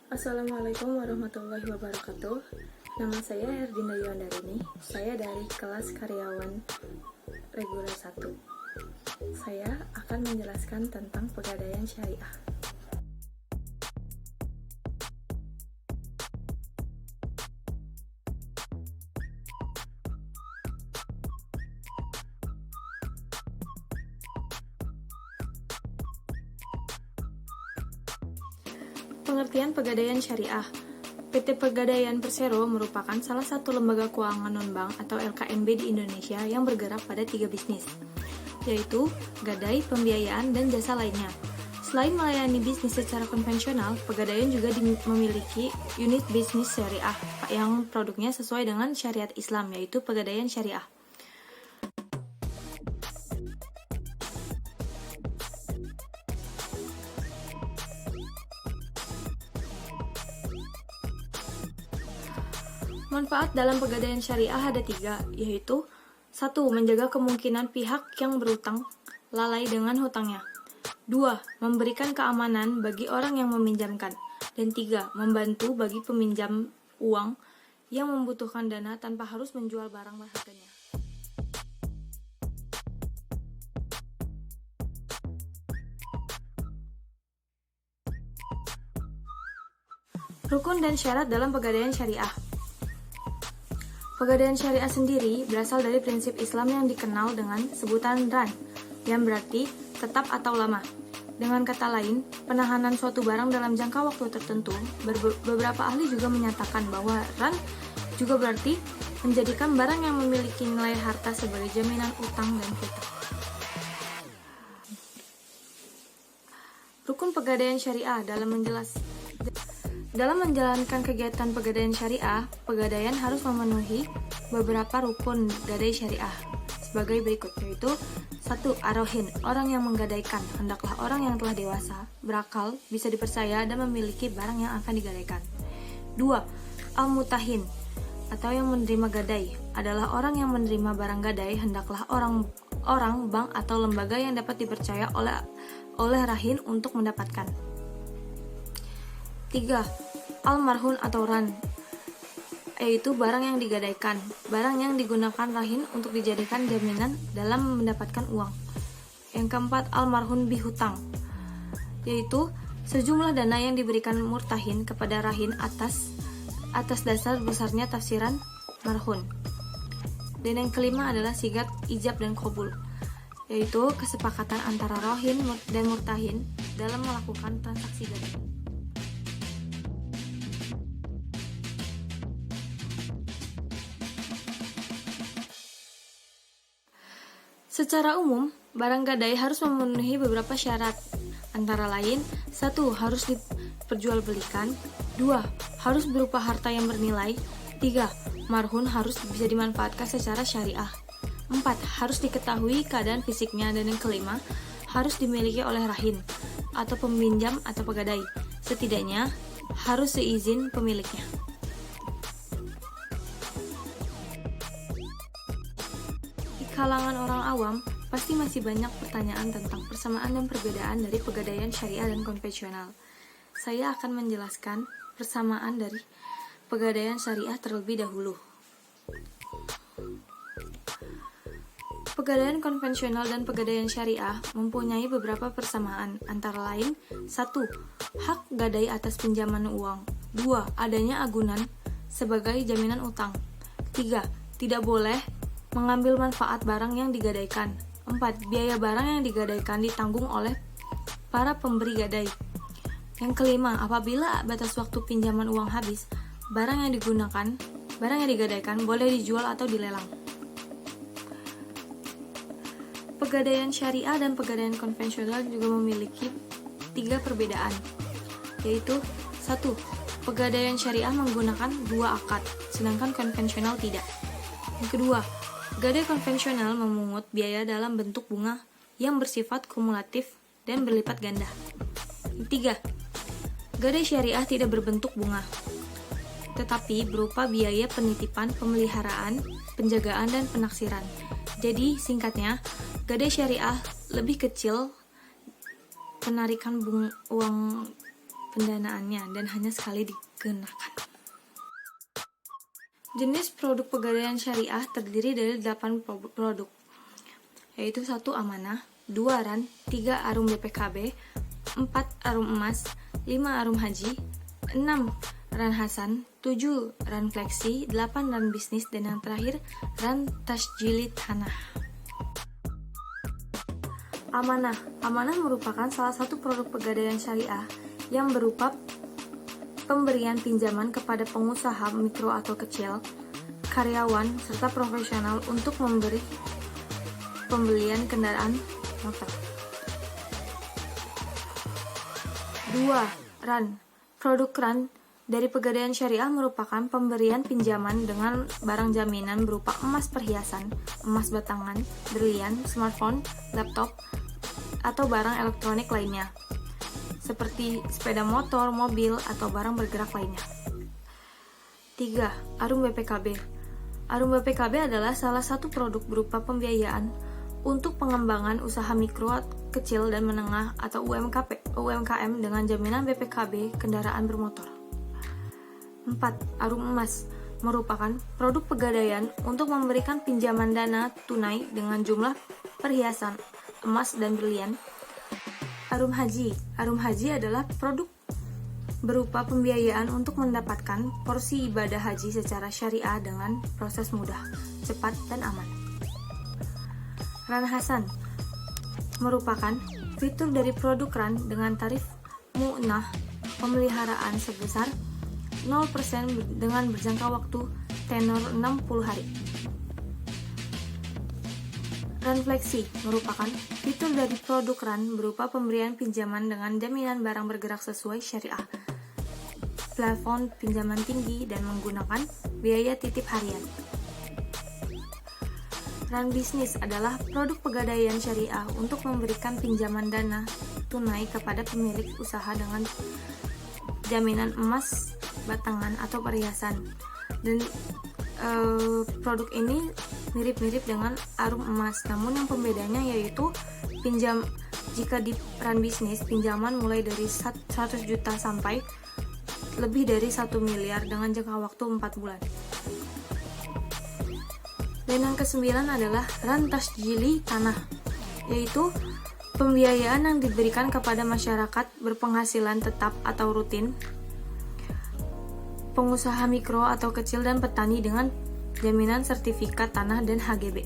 Assalamualaikum warahmatullahi wabarakatuh. Nama saya Herdinda Yuandarini. Saya dari kelas karyawan reguler 1. Saya akan menjelaskan tentang pegadaian syariah. Pengertian pegadaian syariah. PT Pegadaian Persero merupakan salah satu lembaga keuangan non-bank atau LKNB di Indonesia yang bergerak pada 3 bisnis, yaitu gadai, pembiayaan, dan jasa lainnya. Selain melayani bisnis secara konvensional, Pegadaian juga memiliki unit bisnis syariah yang produknya sesuai dengan syariat Islam, yaitu Pegadaian Syariah. Manfaat dalam pegadaian syariah ada 3, yaitu 1. Menjaga kemungkinan pihak yang berutang lalai dengan hutangnya. 2. Memberikan keamanan bagi orang yang meminjamkan. Dan 3. Membantu bagi peminjam uang yang membutuhkan dana tanpa harus menjual barang berharganya. Rukun dan syarat dalam pegadaian syariah. Pegadaian syariah sendiri berasal dari prinsip Islam yang dikenal dengan sebutan RAN, yang berarti tetap atau lama. Dengan kata lain, penahanan suatu barang dalam jangka waktu tertentu. Beberapa ahli juga menyatakan bahwa RAN juga berarti menjadikan barang yang memiliki nilai harta sebagai jaminan utang dan piutang. Rukun pegadaian syariah. Dalam menjalankan kegiatan pegadaian syariah, Pegadaian harus memenuhi beberapa rukun gadai syariah sebagai berikut, yaitu 1. Arohin, orang yang menggadaikan, hendaklah orang yang telah dewasa, berakal, bisa dipercaya, dan memiliki barang yang akan digadaikan. 2. Al-mutahin, atau yang menerima gadai, adalah orang yang menerima barang gadai, hendaklah orang, bank, atau lembaga yang dapat dipercaya oleh rahin untuk mendapatkan. 3. Al-marhun atau ran, yaitu barang yang digadaikan, barang yang digunakan rahin untuk dijadikan jaminan dalam mendapatkan uang. Yang keempat, al-marhun bihutang, yaitu sejumlah dana yang diberikan murtahin kepada rahin atas dasar besarnya tafsiran marhun. Dan yang kelima adalah sigat ijab dan qabul, yaitu kesepakatan antara rahin dan murtahin dalam melakukan transaksi gadai. Secara umum, barang gadai harus memenuhi beberapa syarat, antara lain 1. Harus diperjualbelikan. 2. Harus berupa harta yang bernilai. 3. Marhun harus bisa dimanfaatkan secara syariah. 4. Harus diketahui keadaan fisiknya. Dan yang kelima, harus dimiliki oleh rahin atau peminjam atau pegadai. Setidaknya, harus seizin pemiliknya. Kalangan orang awam, pasti masih banyak pertanyaan tentang persamaan dan perbedaan dari pegadaian syariah dan konvensional. Saya akan menjelaskan persamaan dari pegadaian syariah terlebih dahulu. Pegadaian konvensional dan pegadaian syariah mempunyai beberapa persamaan, antara lain 1. Hak gadai atas pinjaman uang. 2. Adanya agunan sebagai jaminan utang. 3. Tidak boleh mengambil manfaat barang yang digadaikan. 4. Biaya barang yang digadaikan ditanggung oleh para pemberi gadai. Yang kelima, apabila batas waktu pinjaman uang habis, barang yang digadaikan boleh dijual atau dilelang. Pegadaian syariah dan pegadaian konvensional juga memiliki 3 perbedaan, yaitu 1. Pegadaian syariah menggunakan 2 akad, sedangkan konvensional tidak. Yang kedua, gadai konvensional memungut biaya dalam bentuk bunga yang bersifat kumulatif dan berlipat ganda. Yang 3. Gadai syariah tidak berbentuk bunga, tetapi berupa biaya penitipan, pemeliharaan, penjagaan, dan penaksiran. Jadi, singkatnya, gadai syariah lebih kecil penarikan uang pendanaannya dan hanya sekali digunakan. Jenis produk pegadaian syariah terdiri dari 8 produk, yaitu 1 amanah, 2 ran, 3 arum BPKB, 4 arum emas, 5 arum haji, 6 ran hasan, 7 ran fleksi, 8 ran bisnis, dan yang terakhir ran tasjili tanah. Amanah merupakan salah satu produk pegadaian syariah yang berupa pemberian pinjaman kepada pengusaha mikro atau kecil, karyawan, serta profesional untuk memberi pembelian kendaraan motor. 2. Ran. Produk ran dari pegadaian syariah merupakan pemberian pinjaman dengan barang jaminan berupa emas perhiasan, emas batangan, berlian, smartphone, laptop, atau barang elektronik lainnya, seperti sepeda motor, mobil, atau barang bergerak lainnya. 3. Arum BPKB. Arum BPKB adalah salah satu produk berupa pembiayaan untuk pengembangan usaha mikro, kecil, dan menengah atau UMKM dengan jaminan BPKB kendaraan bermotor. 4. Arum emas merupakan produk pegadaian untuk memberikan pinjaman dana tunai dengan jumlah perhiasan, emas, dan berlian. Arum haji. Arum haji adalah produk berupa pembiayaan untuk mendapatkan porsi ibadah haji secara syariah dengan proses mudah, cepat, dan aman. Ran hasan merupakan fitur dari produk ran dengan tarif mu'nah pemeliharaan sebesar 0% dengan berjangka waktu tenor 60 hari. Ran fleksi merupakan fitur dari produk ran berupa pemberian pinjaman dengan jaminan barang bergerak sesuai syariah, plafon pinjaman tinggi, dan menggunakan biaya titip harian. Ran bisnis adalah produk pegadaian syariah untuk memberikan pinjaman dana tunai kepada pemilik usaha dengan jaminan emas, batangan, atau perhiasan. Dan produk ini mirip-mirip dengan arum emas, namun yang pembedanya yaitu jika di ran bisnis, pinjaman mulai dari 100 juta sampai lebih dari 1 miliar dengan jangka waktu 4 bulan. Dan yang ke-9 adalah ran tasjili tanah, yaitu pembiayaan yang diberikan kepada masyarakat berpenghasilan tetap atau rutin, pengusaha mikro atau kecil, dan petani dengan jaminan sertifikat tanah dan HGB.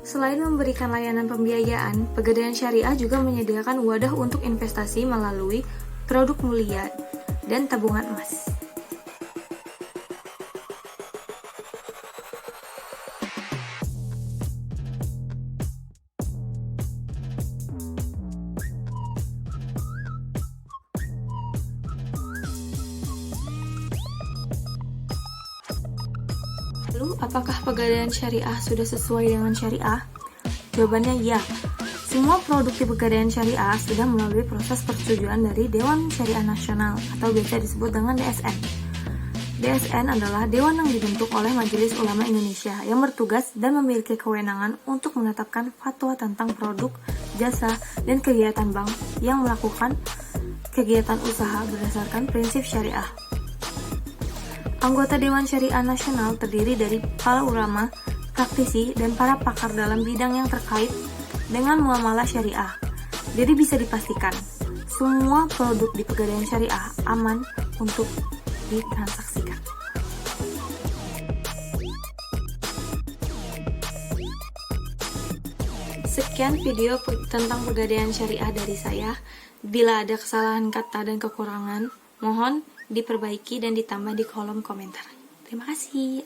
Selain memberikan layanan pembiayaan, pegadaian syariah juga menyediakan wadah untuk investasi melalui produk mulia dan tabungan emas. Lalu, apakah pegadaian syariah sudah sesuai dengan syariah? Jawabannya ya. Semua produk di pegadaian syariah sudah melalui proses persetujuan dari Dewan Syariah Nasional atau biasa disebut dengan DSN. DSN adalah dewan yang dibentuk oleh Majelis Ulama Indonesia yang bertugas dan memiliki kewenangan untuk menetapkan fatwa tentang produk, jasa, dan kegiatan bank yang melakukan kegiatan usaha berdasarkan prinsip syariah. Anggota Dewan Syariah Nasional terdiri dari para ulama, praktisi, dan para pakar dalam bidang yang terkait dengan muamalah syariah. Jadi bisa dipastikan, semua produk di pegadaian syariah aman untuk ditransaksikan. Sekian video tentang pegadaian syariah dari saya. Bila ada kesalahan kata dan kekurangan, mohon diperbaiki dan ditambah di kolom komentar. Terima kasih.